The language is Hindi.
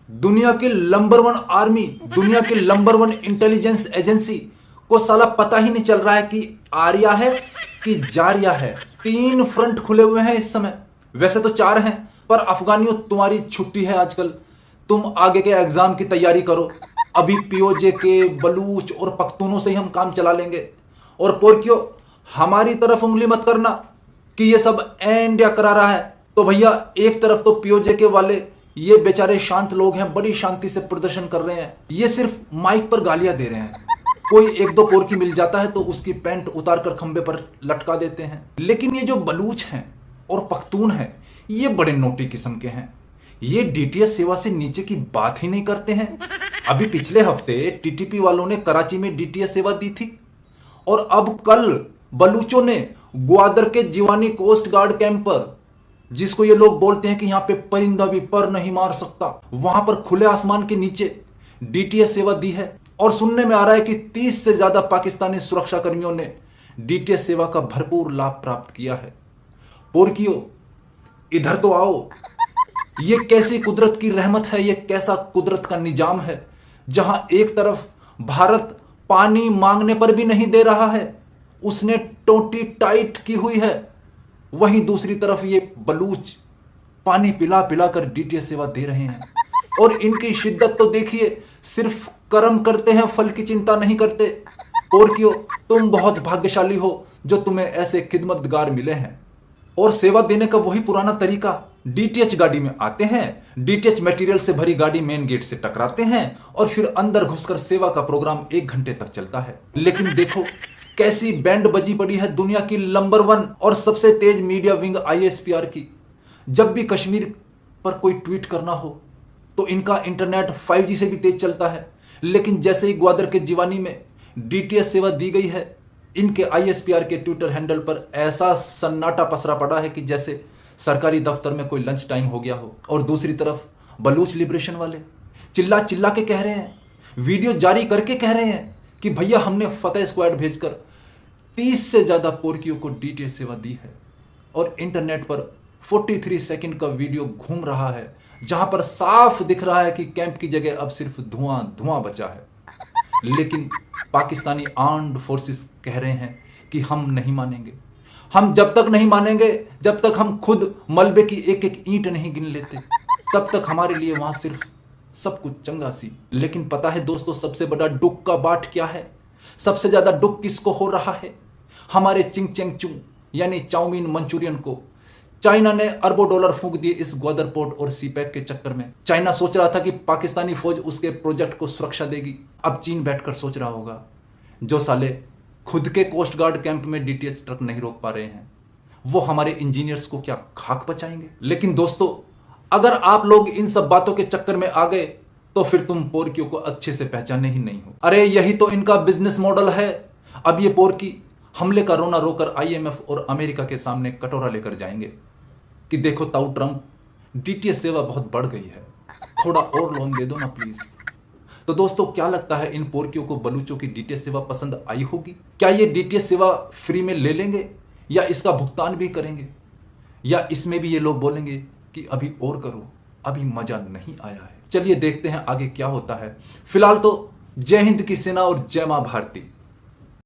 दुनिया की नंबर वन आर्मी, दुनिया की नंबर वन इंटेलिजेंस एजेंसी को साला पता ही नहीं चल रहा है कि आर्या है कि जारिया है। 3 फ्रंट खुले हुए हैं इस समय, वैसे तो 4 हैं, पर अफगानियों तुम्हारी छुट्टी है आजकल। तुम आगे के एग्जाम की तैयारी करो। अभी पीओजे के बलूच और पख्तूनों से ही हम काम चला लेंगे। और पोरकियो, हमारी तरफ उंगली मत करना कि ये सब इंडिया करा रहा है। तो भैया, एक तरफ तो पीओजे के वाले ये बेचारे शांत लोग हैं, बड़ी शांति से प्रदर्शन कर रहे हैं, ये सिर्फ माइक पर गालियां दे रहे हैं। कोई 1-2 पोरकी मिल जाता है तो उसकी पैंट उतार कर खंबे पर लटका देते हैं। लेकिन ये जो बलूच हैं और पख्तून हैं, ये बड़े नोटी किस्म के हैं। ये डीटीएस सेवा से नीचे की बात ही नहीं करते हैं। अभी पिछले हफ्ते टीटीपी वालों ने कराची में डीटीएस सेवा दी थी, और अब कल बलूचों ने ग्वादर के जीवानी कोस्ट गार्ड कैंप पर, जिसको ये लोग बोलते हैं कि यहां पे परिंदा भी पर नहीं मार सकता, वहां पर खुले आसमान के नीचे डीटीएस सेवा दी है। और सुनने में आ रहा है कि 30 से ज्यादा पाकिस्तानी सुरक्षा कर्मियों ने डीटीएस सेवा का भरपूर लाभ प्राप्त किया है। पोरकियो, इधर तो आओ। ये कैसी कुदरत की रहमत है, ये कैसा कुदरत का निजाम है, जहां एक तरफ भारत पानी मांगने पर भी नहीं दे रहा है, उसने टोटी टाइट की हुई है, वहीं दूसरी तरफ ये बलूच पानी पिला पिला कर डीटीएस सेवा दे रहे हैं। और इनकी शिद्दत तो देखिए, सिर्फ कर्म करते हैं, फल की चिंता नहीं करते। पोरकियो, तुम बहुत भाग्यशाली हो जो तुम्हें ऐसे खिदमतगार मिले हैं। और सेवा देने का वही पुराना तरीका, डीटीएच गाड़ी में आते हैं, डीटीएच मटेरियल से भरी गाड़ी मेन गेट से टकराते हैं और फिर अंदर घुसकर सेवा का प्रोग्राम 1 घंटे तक चलता है। लेकिन देखो कैसी बैंड बजी पड़ी है दुनिया की नंबर 1 और सबसे तेज मीडिया विंग आईएसपीआर की। जब भी कश्मीर पर कोई ट्वीट करना हो तो इनका इंटरनेट 5G से भी तेज चलता है। लेकिन जैसे ही ग्वादर के जीवानी में डीटीएस सेवा दी गई है, इनके आईएसपीआर के ट्विटर हैंडल पर ऐसा सन्नाटा पसरा पड़ा है कि जैसे सरकारी दफ्तर में कोई लंच टाइम हो गया हो। और दूसरी तरफ बलूच लिबरेशन वाले चिल्ला चिल्ला के कह रहे हैं, वीडियो जारी करके कह रहे हैं कि भैया हमने फतेह स्क्वाड भेजकर 30 से ज्यादा पोरकियों को डीटीएस सेवा दी है। और इंटरनेट पर 43 सेकंड का वीडियो घूम रहा है, जहां पर साफ दिख रहा है कि कैंप की जगह अब सिर्फ धुआं धुआं बचा है। लेकिन पाकिस्तानी आर्म्ड फोर्सेस कह रहे हैं कि हम नहीं मानेंगे। हम जब तक नहीं मानेंगे, जब तक हम खुद मलबे की एक एक ईंट नहीं गिन लेते, तब तक हमारे लिए वहां सिर्फ सब कुछ चंगा सी। लेकिन पता है दोस्तों, सबसे बड़ा दुख का बाट क्या है? सबसे ज्यादा दुख किसको हो रहा है? हमारे चिंग चेंग चुंग यानी चाउमीन मंचूरियन को चाइना ने अरबों डॉलर फूंक दिए इस ग्वादर पोर्ट और सीपैक के चक्कर में। चाइना सोच रहा था कि पाकिस्तानी फौज उसके प्रोजेक्ट को सुरक्षा देगी। अब चीन बैठकर सोच रहा होगा, जो साले खुद के कोस्ट गार्ड कैंप में डीटीएच ट्रक नहीं रोक पा रहे हैं, वो हमारे इंजीनियर्स को क्या खाक बचाएंगे। लेकिन दोस्तों, अगर आप लोग इन सब बातों के चक्कर में आ गए तो फिर तुम पोरकियों को अच्छे से पहचाने ही नहीं हो। अरे यही तो इनका बिजनेस मॉडल है। अब ये पोरकी हमले का रोना रोकर आईएमएफ और अमेरिका के सामने कटोरा लेकर जाएंगे कि देखो ताऊ ट्रंप, डीटीएस सेवा बहुत बढ़ गई है, थोड़ा और लोन दे दो ना प्लीज। तो दोस्तों, क्या लगता है इन पोरकियों को बलूचों की डीटीएस सेवा पसंद आई होगी? क्या ये डीटीएस सेवा फ्री में ले लेंगे या इसका भुगतान भी करेंगे? या इसमें भी ये लोग बोलेंगे कि अभी और करो, अभी मजा नहीं आया है? चलिए देखते हैं आगे क्या होता है। फिलहाल तो जय हिंद की सेना और जय मां भारती।